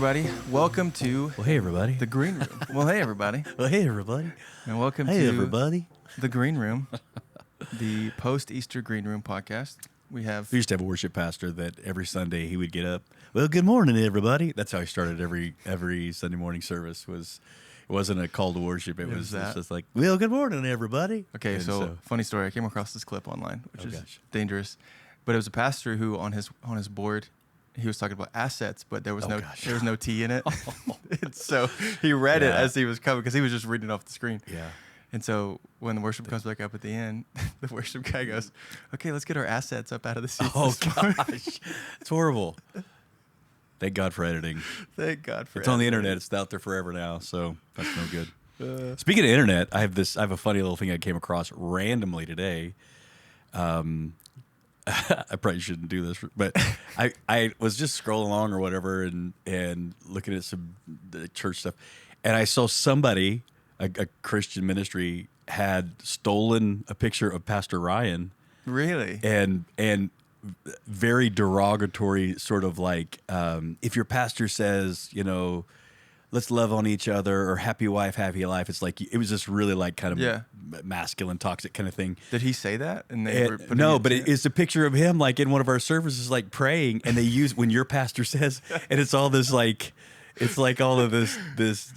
everybody. Welcome to Well, hey, everybody. the Green Room. Well, hey, everybody. Well, hey, everybody. And welcome Hey, to everybody. the Green Room, the post-Easter Green Room podcast. We have... We used to have a worship pastor that every Sunday he would get up. Well, good morning, everybody. That's how he started every Sunday morning service. It wasn't a call to worship. It was just like, well, good morning, everybody. Okay, And so funny story. I came across this clip online, which is gosh. dangerous. But it was a pastor who on his board, he was talking about assets, but there was no T in it. And so he read it as he was coming because he was just reading it off the screen. Yeah. And so when the worship comes back up at the end, the worship guy goes, "Okay, let's get our assets up out of the seats." Oh, gosh. It's horrible. Thank God for editing. Thank God for It's on the internet. It's out there forever now, so that's no good. Speaking of internet, I have a funny little thing I came across randomly today. I probably shouldn't do this, but I was just scrolling along or whatever and looking at some church stuff, and I saw somebody, a Christian ministry, had stolen a picture of Pastor Ryan. Really? And very derogatory, sort of like, if your pastor says, let's love on each other, or happy wife, happy life. It's like, it was just really like kind of masculine, toxic kind of thing. Did he say that? And no, but it's a picture of him like in one of our services, like praying, and they use when your pastor says, and it's all this like, it's like all of this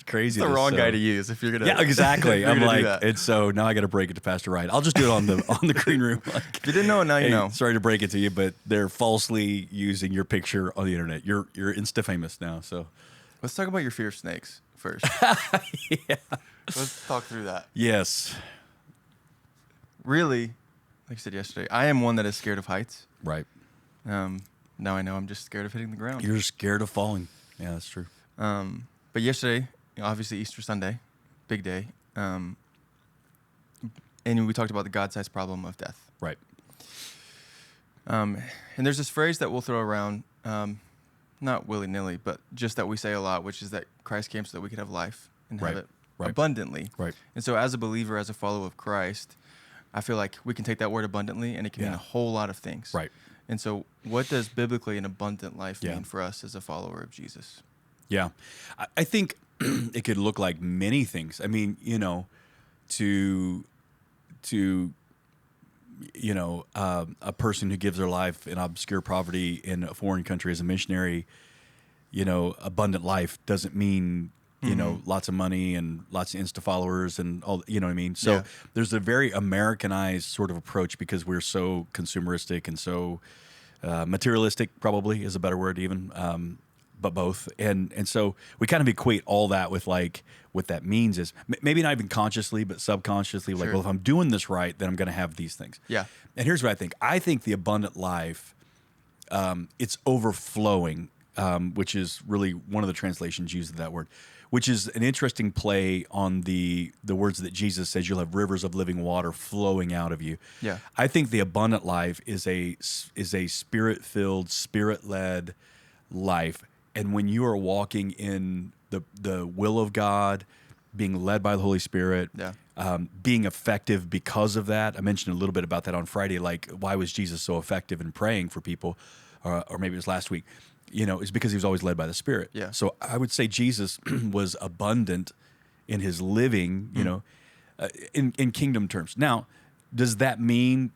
crazy. It's the wrong guy to use if you're gonna. Yeah, exactly. I'm like, and so now I got to break it to Pastor Ryan. I'll just do it on the Green Room. Like, if you didn't know, now you know. Sorry to break it to you, but they're falsely using your picture on the internet. You're Insta famous now. So let's talk about your fear of snakes first. Yeah. Let's talk through that. Yes. Really, like I said yesterday, I am one that is scared of heights. Right. Now I know I'm just scared of hitting the ground. You're scared of falling. Yeah, that's true. But yesterday, obviously Easter Sunday, big day. And we talked about the God-sized problem of death. Right. And there's this phrase that we'll throw around, not willy-nilly, but just that we say a lot, which is that Christ came so that we could have life and have it abundantly. Right. And so as a believer, as a follower of Christ, I feel like we can take that word abundantly and it can mean a whole lot of things. Right. And so what does biblically an abundant life mean for us as a follower of Jesus? Yeah. I think it could look like many things. I mean, to a person who gives their life in obscure poverty in a foreign country as a missionary, abundant life doesn't mean, lots of money and lots of Insta followers and all, you know what I mean? So there's a very Americanized sort of approach because we're so consumeristic and so materialistic, probably is a better word even, but both. And so we kind of equate all that with like what that means is maybe not even consciously, but subconsciously, like, well, if I'm doing this right, then I'm going to have these things. Yeah. And here's what I think. I think the abundant life, it's overflowing, which is really one of the translations used of that word, which is an interesting play on the words that Jesus says, you'll have rivers of living water flowing out of you. Yeah. I think the abundant life is a spirit-filled, spirit-led life. And when you are walking in the will of God, being led by the Holy Spirit, being effective because of that. I mentioned a little bit about that on Friday, like why was Jesus so effective in praying for people, or maybe it was last week, is because he was always led by the Spirit. Yeah. So I would say Jesus was abundant in his living, in kingdom terms. Now, does that mean,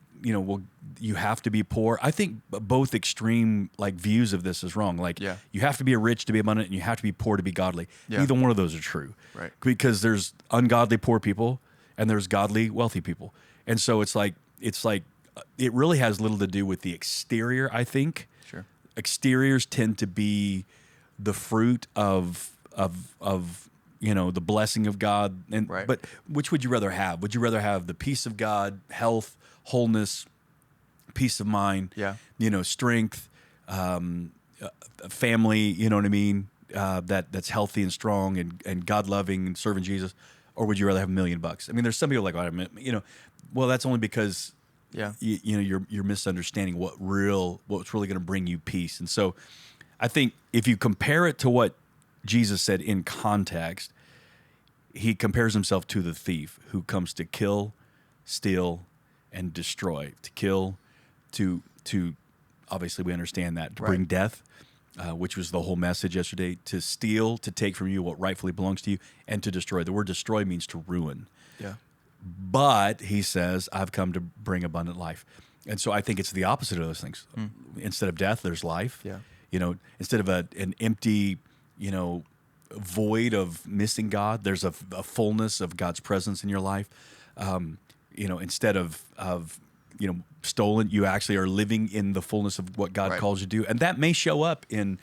you have to be poor? I think both extreme views of this is wrong. You have to be rich to be abundant, and you have to be poor to be godly. Yeah. Neither one of those are true. Right. Because there's ungodly poor people and there's godly wealthy people. And so it's like it really has little to do with the exterior, I think. Sure. Exteriors tend to be the fruit of the blessing of God. And but which would you rather have? Would you rather have the peace of God, health, wholeness, peace of mind, strength, family, you know what I mean? That's healthy and strong and God loving and serving Jesus, or would you rather have $1 million? I mean, there's some people well, that's only because you're misunderstanding what's really going to bring you peace. And so, I think if you compare it to what Jesus said in context, he compares himself to the thief who comes to kill, steal, and destroy. To kill, to obviously we understand that, to bring death. which was the whole message yesterday, to steal, to take from you what rightfully belongs to you, and to destroy. The word destroy means to ruin. Yeah. But he says, I've come to bring abundant life. And so I think it's the opposite of those things. Instead of death, there's life. Yeah. Instead of an empty, void of missing God, there's a fullness of God's presence in your life. Instead of stolen, you actually are living in the fullness of what God calls you to do. And that may show up in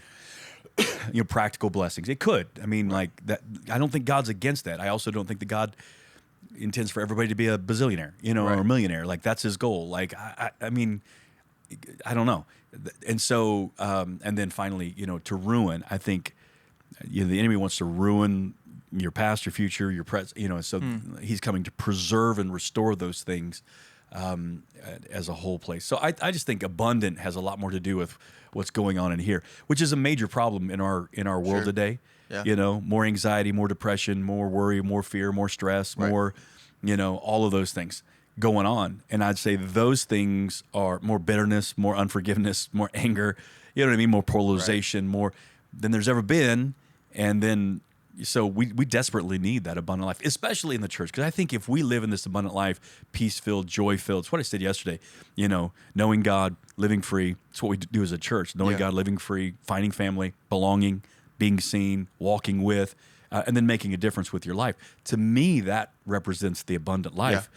practical blessings. It could. I mean, like that. I don't think God's against that. I also don't think that God intends for everybody to be a bazillionaire, or a millionaire. Like that's his goal. Like, I mean, I don't know. And so, and then finally, to ruin, I think, the enemy wants to ruin your past, your future, your present, so he's coming to preserve and restore those things as a whole place. So I just think abundant has a lot more to do with what's going on in here, which is a major problem in our world today. Yeah. More anxiety, more depression, more worry, more fear, more stress, more, all of those things going on. And I'd say those things are more bitterness, more unforgiveness, more anger, you know what I mean? More polarization, more than there's ever been. And then, so we desperately need that abundant life, especially in the church. Because I think if we live in this abundant life, peace-filled, joy-filled, it's what I said yesterday, knowing God, living free. It's what we do as a church, knowing God, living free, finding family, belonging, being seen, walking with, and then making a difference with your life. To me, that represents the abundant life.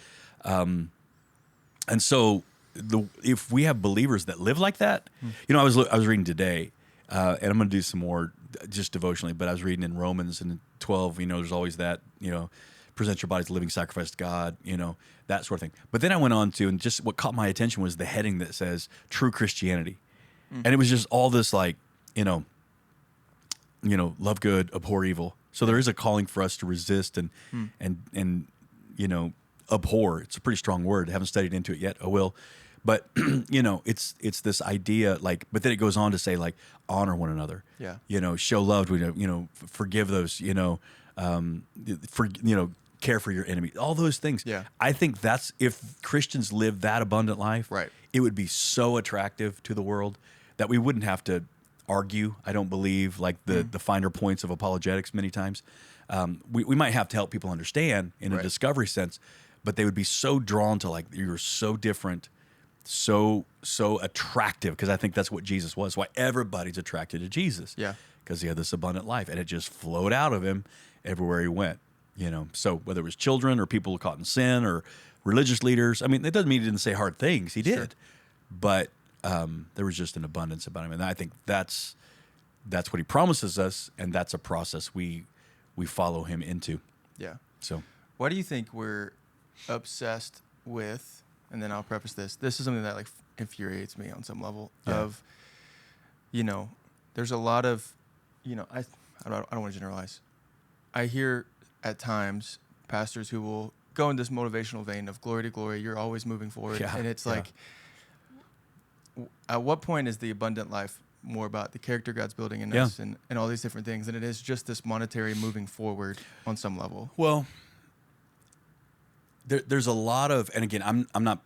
Yeah. And so if we have believers that live like that, I was reading today, and I'm going to do some more just devotionally, but I was reading in Romans and 12, there's always that, present your body as a living sacrifice to God, that sort of thing. But then I went on to, and just what caught my attention was the heading that says true Christianity. And it was just all this like, love good, abhor evil. So there is a calling for us to resist and abhor. It's a pretty strong word. I haven't studied into it yet. I will. But, it's this idea, like, but then it goes on to say, like, honor one another. Yeah. Show love, forgive those, care for your enemy. All those things. Yeah. I think that's, if Christians live that abundant life, it would be so attractive to the world that we wouldn't have to argue, I don't believe, like the finer points of apologetics many times. We might have to help people understand in a discovery sense, but they would be so drawn to, like, you're so different, so attractive, because I think that's what Jesus was. Why everybody's attracted to Jesus. Yeah. Because he had this abundant life, and it just flowed out of him everywhere he went. So whether it was children or people caught in sin or religious leaders, I mean, it doesn't mean he didn't say hard things. He did, but there was just an abundance about him, and I think that's what he promises us, and that's a process we follow him into. Yeah. So, why do you think we're obsessed with? And then I'll preface this. This is something that, like, infuriates me on some level. Of, there's a lot of, I don't want to generalize. I hear at times pastors who will go in this motivational vein of glory to glory. You're always moving forward, and it's like, at what point is the abundant life more about the character God's building in us and all these different things, and it is just this monetary moving forward on some level? Well, there's a lot of, and again, I'm not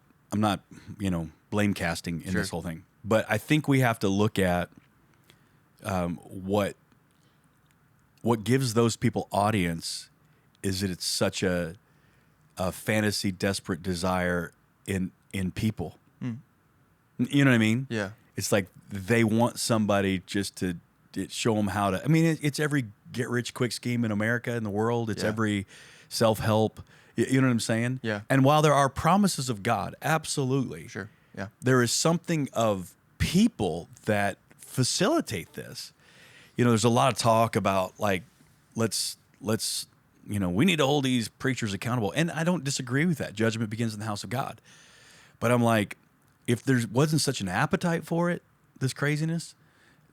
blame casting in this whole thing, but I think we have to look at what gives those people audience is that it's such a fantasy, desperate desire in people. You know what I mean? Yeah. It's like they want somebody just to show them how to. I mean, it's every get rich quick scheme in America, in the world. It's every self-help. You know what I'm saying? Yeah. And while there are promises of God, absolutely. Sure. Yeah. There is something of people that facilitate this. There's a lot of talk about, like, let's we need to hold these preachers accountable. And I don't disagree with that. Judgment begins in the house of God. But I'm like, if there wasn't such an appetite for it, this craziness,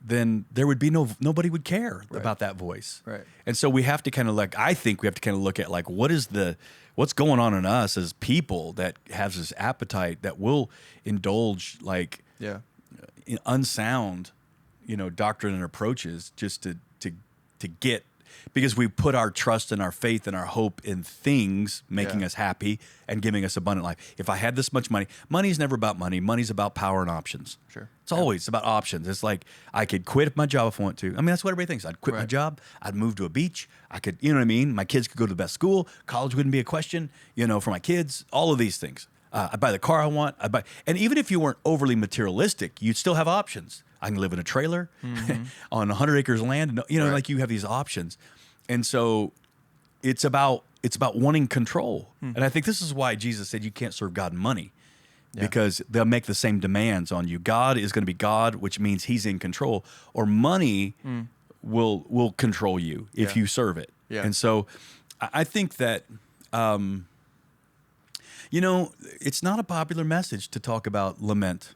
then there would be nobody would care about that voice. Right. And so we have to kind of, like, I think we have to kind of look at, like, what's going on in us as people that has this appetite that will indulge, like, in unsound, doctrine and approaches just to get because we put our trust and our faith and our hope in things making us happy and giving us abundant life. If I had this much money, money's never about money. Money's about power and options. Sure. It's always about options. It's like I could quit my job if I want to. I mean, that's what everybody thinks. I'd quit my job. I'd move to a beach. I could, you know what I mean? My kids could go to the best school. College wouldn't be a question, for my kids. All of these things. I'd buy the car I want. And even if you weren't overly materialistic, you'd still have options. I can live in a trailer on 100 acres of land. Like you have these options. And so it's about wanting control. And I think this is why Jesus said you can't serve God and money, because they'll make the same demands on you. God is going to be God, which means he's in control, or money will control you if you serve it. Yeah. And so I think that, it's not a popular message to talk about lament.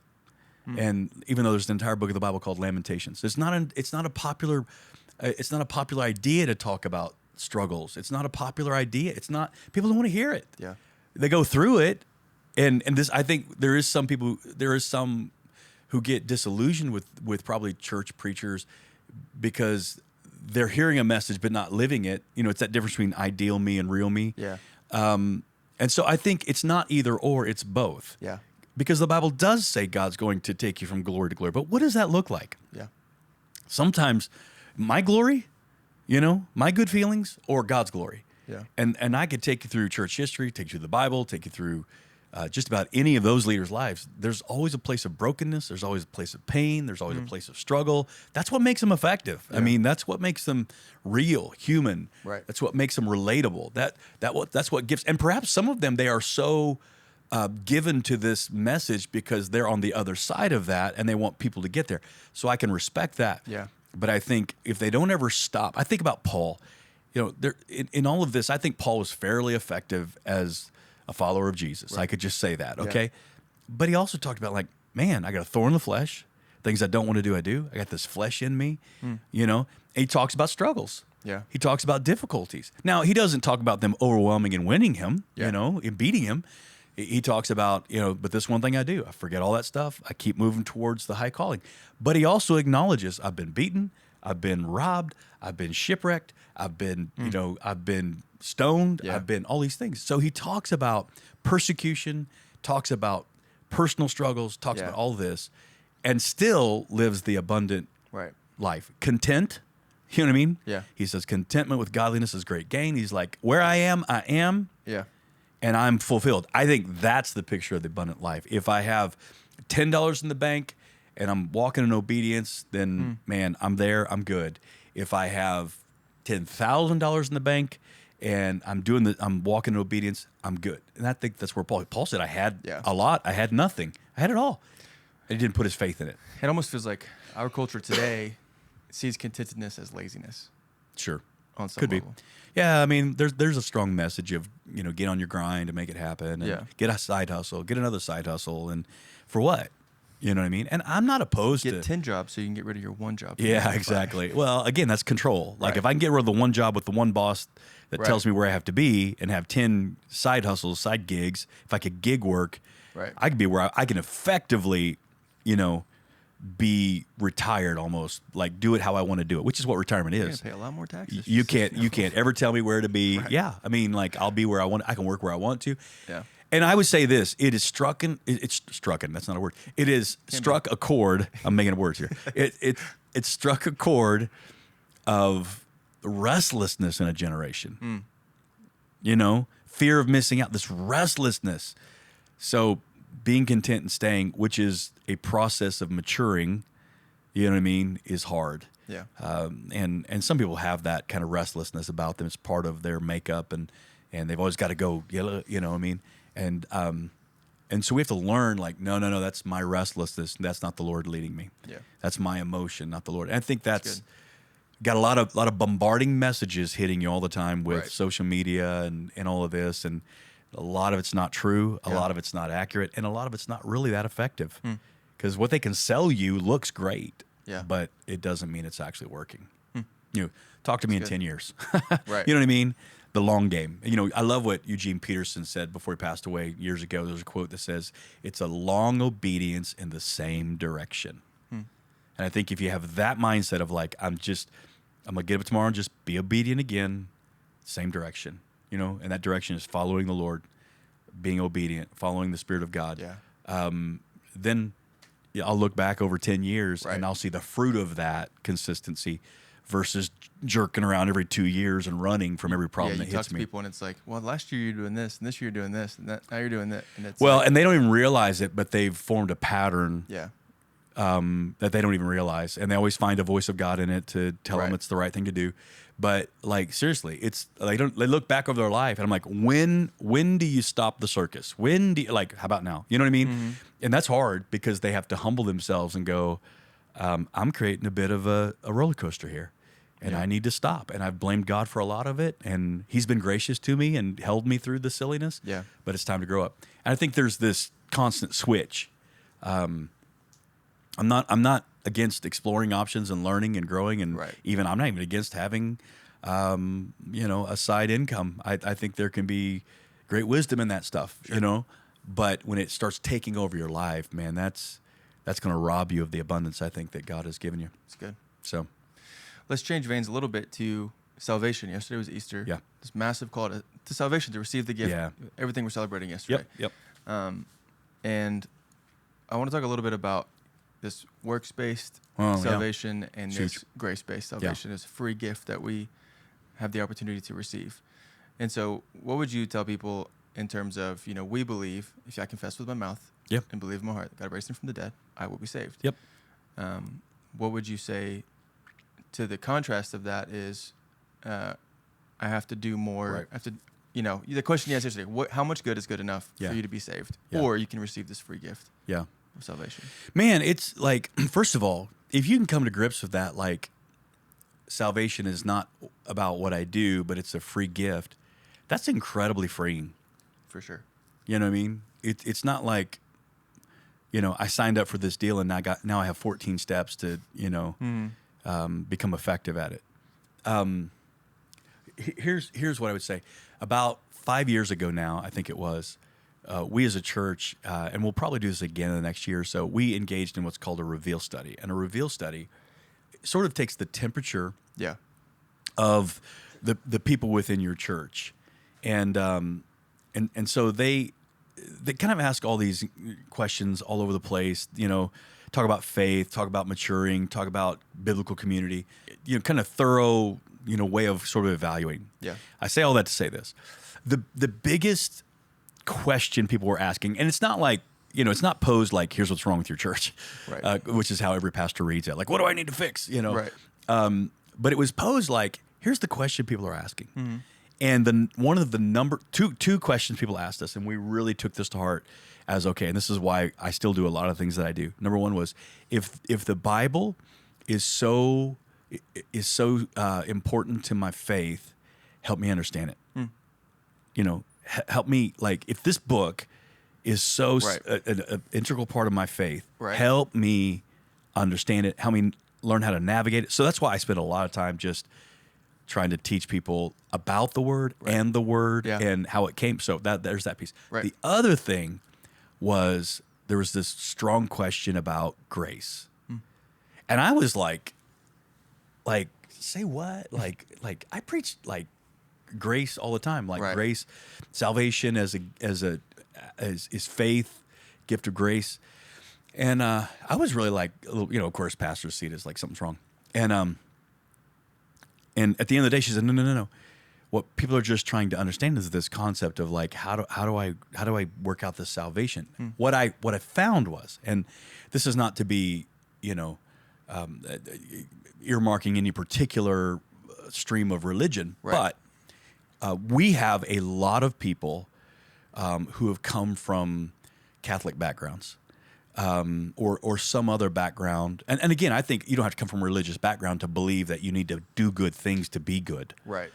And even though there's an entire book of the Bible called Lamentations, it's not a popular idea to talk about struggles. It's not a popular idea. People don't want to hear it. Yeah. They go through it. And this, I think there is some who get disillusioned with probably church preachers because they're hearing a message but not living it. It's that difference between ideal me and real me. Yeah. And so I think it's not either or, it's both. Yeah. Because the Bible does say God's going to take you from glory to glory. But what does that look like? Yeah. Sometimes my glory, my good feelings, or God's glory. Yeah. And I could take you through church history, take you through the Bible, take you through just about any of those leaders' lives. There's always a place of brokenness. There's always a place of pain. There's always a place of struggle. That's what makes them effective. Yeah. I mean, that's what makes them real, human. Right. That's what makes them relatable. That's what gives. And perhaps some of them, they are so given to this message because they're on the other side of that and they want people to get there. So I can respect that. Yeah. But I think if they don't ever stop, I think about Paul. In all of this, I think Paul was fairly effective as a follower of Jesus. Right. I could just say that, okay? Yeah. But he also talked about I got a thorn in the flesh. Things I don't want to do, I do. I got this flesh in me, And he talks about struggles. Yeah. He talks about difficulties. Now, he doesn't talk about them overwhelming and winning him, and beating him. He talks about, but this one thing I do, I forget all that stuff. I keep moving towards the high calling. But he also acknowledges I've been beaten, I've been robbed, I've been shipwrecked, I've been, I've been stoned, I've been all these things. So he talks about persecution, talks about personal struggles, talks about all this, and still lives the abundant life. Content, you know what I mean? Yeah. He says contentment with godliness is great gain. He's like, where I am, I am. Yeah. And I'm fulfilled. I think that's the picture of the abundant life. If I have $10 in the bank and I'm walking in obedience, then man, I'm there. I'm good. If I have $10,000 in the bank and I'm walking in obedience, I'm good. And I think that's where Paul said, I had a lot. I had nothing. I had it all. And he didn't put his faith in it. It almost feels like our culture today sees contentedness as laziness. Sure. On some Could level. be. Yeah, I mean, there's a strong message of, get on your grind and make it happen, and get a side hustle, get another side hustle, and for what? You know what I mean? And I'm not opposed to... Get 10 jobs so you can get rid of your one job. Yeah, exactly. Well, again, that's control. Like, if I can get rid of the one job with the one boss that tells me where I have to be and have 10 side hustles, side gigs, if I could gig work, I could be where I can effectively, be retired almost, like do it how I want to do it, which is what retirement is. You're gonna pay a lot more taxes. You can't ever tell me where to be. Right. Yeah, I mean, like I'll be where I want. I can work where I want to. Yeah. And I would say this: it's struck. That's not a word. It is struck a chord. I'm making up words here. It struck a chord of restlessness in a generation. Fear of missing out. This restlessness. So being content and staying, which is a process of maturing, you know what I mean, is hard. Yeah. And some people have that kind of restlessness about them. It's part of their makeup, and they've always got to go, you know what I mean? And so we have to learn, like, no, that's my restlessness. That's not the Lord leading me. Yeah. That's my emotion, not the Lord. And I think that's got a lot of bombarding messages hitting you all the time with social media and all of this, and a lot of it's not true, a lot of it's not accurate, and a lot of it's not really that effective. Because what they can sell you looks great, but it doesn't mean it's actually working. Talk to me in 10 years. Right. You know what I mean? The long game. I love what Eugene Peterson said before he passed away years ago. There's a quote that says, it's a long obedience in the same direction. And I think if you have that mindset of like, I'm going to get up tomorrow and just be obedient again. Same direction, and that direction is following the Lord, being obedient, following the Spirit of God. Yeah. Then I'll look back over 10 years Right. and I'll see the fruit of that consistency versus jerking around every 2 years and running from every problem that hits me. You talk to people and it's like, well, last year you're doing this, and this year you're doing this, and now you're doing that. And it's and they don't even realize it, but they've formed a pattern yeah. That they don't even realize. And they always find a voice of God in it to tell them it's the right thing to do. But like, seriously, it's they look back over their life and I'm like, when do you stop the circus? When do you, how about now? You know what I mean? Mm-hmm. And that's hard because they have to humble themselves and go, I'm creating a bit of a roller coaster here and I need to stop. And I've blamed God for a lot of it. And he's been gracious to me and held me through the silliness. Yeah. But it's time to grow up. And I think there's this constant switch. I'm not against exploring options and learning and growing, and even I'm not even against having, a side income. I think there can be great wisdom in that stuff, But when it starts taking over your life, man, that's going to rob you of the abundance I think that God has given you. It's good. So, let's change veins a little bit to salvation. Yesterday was Easter. Yeah. This massive call to salvation, to receive the gift. Yeah. Everything we're celebrating yesterday. Yep. And I want to talk a little bit about this works-based salvation and this grace-based salvation. It's a free gift that we have the opportunity to receive. And so what would you tell people in terms of, we believe, if I confess with my mouth and believe in my heart that God raised him from the dead, I will be saved. Yep. What would you say to the contrast of that is I have to do more. Right. I have to, the question you asked yesterday, how much good is good enough for you to be saved? Yeah. Or you can receive this free gift. Yeah. Of salvation. Man, it's like, first of all, if you can come to grips with that, like salvation is not about what I do, but it's a free gift, that's incredibly freeing. For sure. You know what I mean? It's not like, I signed up for this deal and now I have 14 steps to, become effective at it. Here's what I would say. About 5 years ago now, I think it was, we as a church, and we'll probably do this again in the next year or so, we engaged in what's called a reveal study. And a reveal study sort of takes the temperature of the people within your church. And so they kind of ask all these questions all over the place, talk about faith, talk about maturing, talk about biblical community, kind of thorough, way of sort of evaluating. Yeah. I say all that to say this. The biggest question people were asking, and it's not like, it's not posed like, here's what's wrong with your church, which is how every pastor reads it. Like, what do I need to fix? Right. But it was posed like, here's the question people are asking. Mm-hmm. And one of the two questions people asked us, and we really took this to heart as, okay, and this is why I still do a lot of things that I do. Number one was, if the Bible is so important to my faith, help me understand it. Mm. Help me, like, if this book is so an integral part of my faith, help me understand it, help me learn how to navigate it. So that's why I spend a lot of time just trying to teach people about the Word and the Word and how it came. So there's that piece. Right. The other thing was, there was this strong question about grace. Mm. And I was like, say what? Like I preach like grace all the time, like grace, salvation as faith, gift of grace. And I was really like, of course, pastor's seat is like, something's wrong. And at the end of the day, she said, no. What people are just trying to understand is this concept of like, how do I work out this salvation? Hmm. What I found was, and this is not to be, earmarking any particular stream of religion, but we have a lot of people who have come from Catholic backgrounds. Or some other background. And again, I think you don't have to come from a religious background to believe that you need to do good things to be good. Right.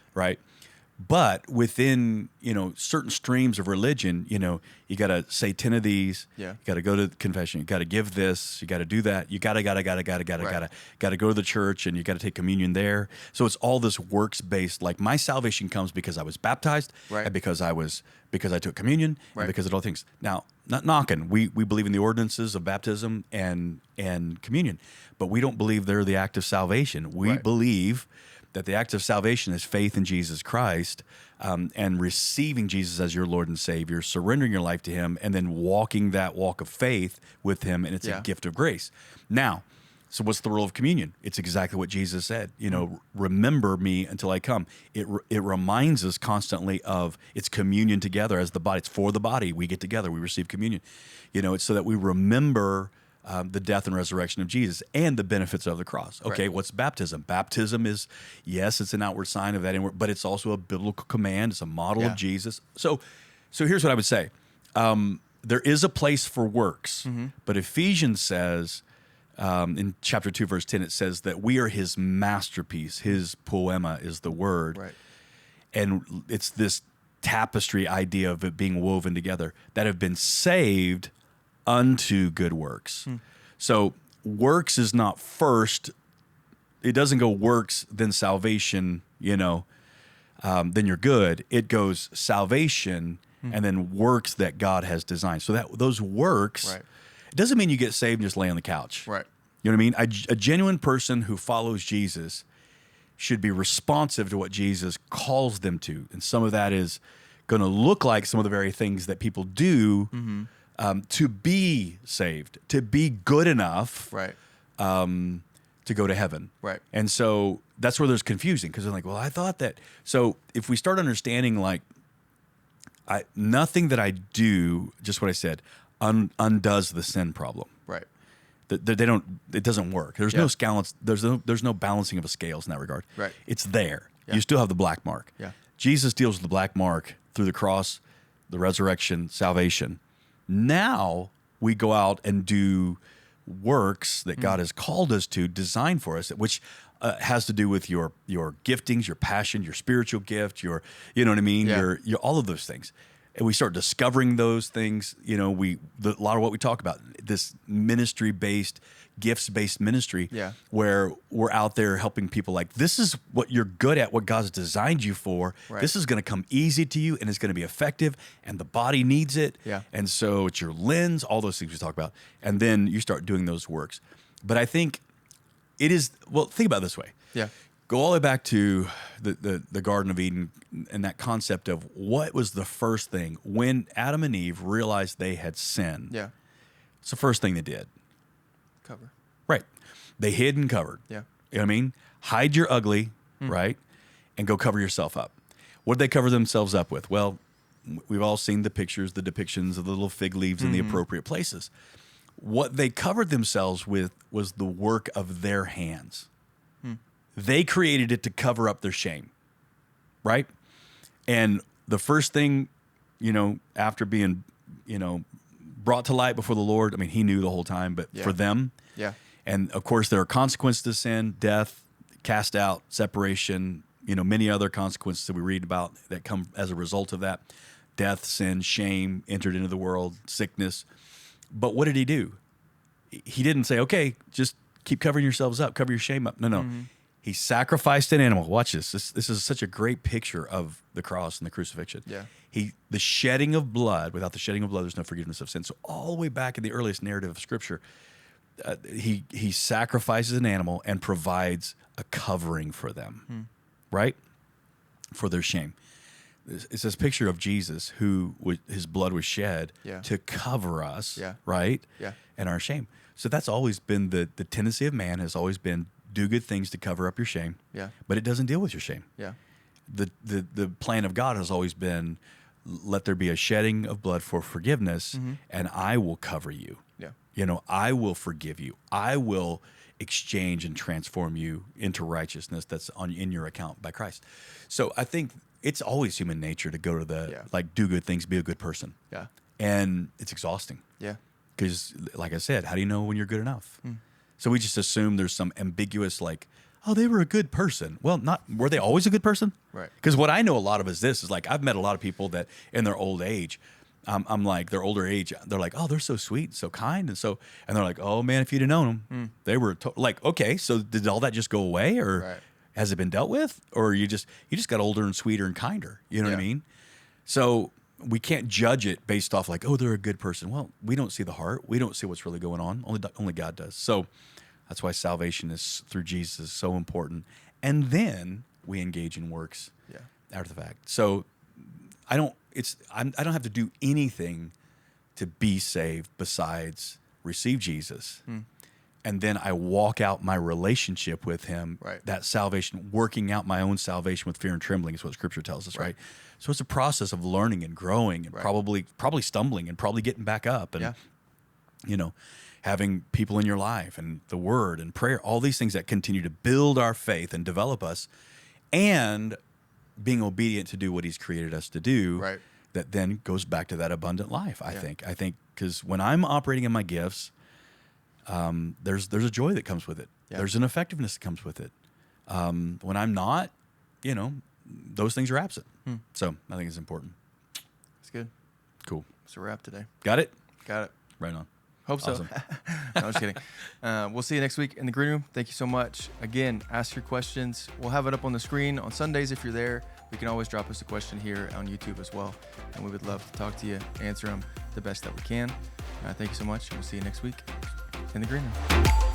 But within, certain streams of religion, you got to say 10 of these. Yeah. You got to go to confession. You got to give this. You got to do that. You got to go to the church, and you got to take communion there. So it's all this works-based, like my salvation comes because I was baptized and because I took communion and because of all things. Now, not knocking. We believe in the ordinances of baptism and communion, but we don't believe they're the act of salvation. We believe that the act of salvation is faith in Jesus Christ, and receiving Jesus as your Lord and Savior, surrendering your life to him, and then walking that walk of faith with him, and it's a gift of grace. Now, so what's the role of communion? It's exactly what Jesus said. Remember me until I come. It reminds us constantly of it's communion together as the body. It's for the body. We get together. We receive communion. It's so that we remember the death and resurrection of Jesus and the benefits of the cross. Okay, what's baptism? Baptism is, yes, it's an outward sign of that inward, but it's also a biblical command. It's a model of Jesus. So here's what I would say. There is a place for works, but Ephesians says, in chapter 2, verse 10, it says that we are his masterpiece. His poema is the word. Right. And it's this tapestry idea of it being woven together that have been saved unto good works. So works is not first. It doesn't go works, then salvation, then you're good. It goes salvation and then works that God has designed. So that those works, it doesn't mean you get saved and just lay on the couch. Right. You know what I mean? A genuine person who follows Jesus should be responsive to what Jesus calls them to. And some of that is going to look like some of the very things that people do to be saved, to be good enough to go to heaven. Right. And so that's where there's confusing, because they're like, well, I thought that. So if we start understanding, like, nothing that I do, just what I said, undoes the sin problem. Right. They don't. It doesn't work. There's no scales. There's no balancing of the scales in that regard. Right. It's there. Yeah. You still have the black mark. Yeah. Jesus deals with the black mark through the cross, the resurrection, salvation. Now we go out and do works that God has called us to, designed for us, which has to do with your giftings, your passion, your spiritual gift, you know what I mean, your all of those things. And we start discovering those things. A lot of what we talk about, this ministry-based, gifts-based ministry, where we're out there helping people. Like, this is what you're good at, what God's designed you for. Right. This is going to come easy to you, and it's going to be effective, and the body needs it. Yeah. And so it's your lens, all those things we talk about. And then you start doing those works. But I think it is, well, think about it this way. Yeah. Go all the way back to the Garden of Eden and that concept of what was the first thing when Adam and Eve realized they had sinned. Yeah. It's the first thing they did. Cover. Right. They hid and covered. Yeah. You know what I mean? Hide your ugly, right? And go cover yourself up. What did they cover themselves up with? Well, we've all seen the pictures, the depictions of the little fig leaves in the appropriate places. What they covered themselves with was the work of their hands. They created it to cover up their shame, right? And the first thing, after being, brought to light before the Lord, I mean, he knew the whole time, but for them, and of course there are consequences to sin, death, cast out, separation, many other consequences that we read about that come as a result of that. Death, sin, shame, entered into the world, sickness. But what did he do? He didn't say, okay, just keep covering yourselves up, cover your shame up. No. He sacrificed an animal. Watch this. This is such a great picture of the cross and the crucifixion. Yeah. The shedding of blood. Without the shedding of blood, there's no forgiveness of sin. So all the way back in the earliest narrative of Scripture, he sacrifices an animal and provides a covering for them, right? For their shame. It's this picture of Jesus who his blood was shed to cover us, right? Yeah. And our shame. So that's always been the tendency of man, has always been do good things to cover up your shame. Yeah. But it doesn't deal with your shame. Yeah. The plan of God has always been, let there be a shedding of blood for forgiveness, and I will cover you. Yeah. I will forgive you. I will exchange and transform you into righteousness that's in your account by Christ. So I think it's always human nature to go to do good things, be a good person. Yeah. And it's exhausting. Yeah. Because, like I said, how do you know when you're good enough? So we just assume there's some ambiguous, like, oh, they were a good person. Well, were they always a good person? Right. Because what I know a lot of is like, I've met a lot of people that in their old age, I'm like, their older age, they're like, oh, they're so sweet, so kind. And they're like, oh man, if you'd have known them, they were like, okay, so did all that just go away, or has it been dealt with? Or you just got older and sweeter and kinder. You know what I mean? So we can't judge it based off like, oh, they're a good person. Well, we don't see the heart. We don't see what's really going on. Only God does. So that's why salvation is through Jesus is so important. and then we engage in works after the fact. So I don't have to do anything to be saved besides receive Jesus. And then I walk out my relationship with him, that salvation, working out my own salvation with fear and trembling is what Scripture tells us, right? So it's a process of learning and growing and probably stumbling and probably getting back up and, you know, having people in your life and the Word and prayer, all these things that continue to build our faith and develop us, and being obedient to do what he's created us to do, that then goes back to that abundant life, I think. I think because when I'm operating in my gifts, there's a joy that comes with it. There's an effectiveness that comes with it. When I'm not, you know, those things are absent. So I think it's important. That's good. Cool. It's a wrap today. Got it? Got it. Right on. Hope so. Awesome. No, I'm just kidding. We'll see you next week in the green room. Thank you so much. Again, ask your questions. We'll have it up on the screen on Sundays if you're there. You can always drop us a question here on YouTube as well. And we would love to talk to you, answer them the best that we can. Thank you so much. And we'll see you next week in the green room.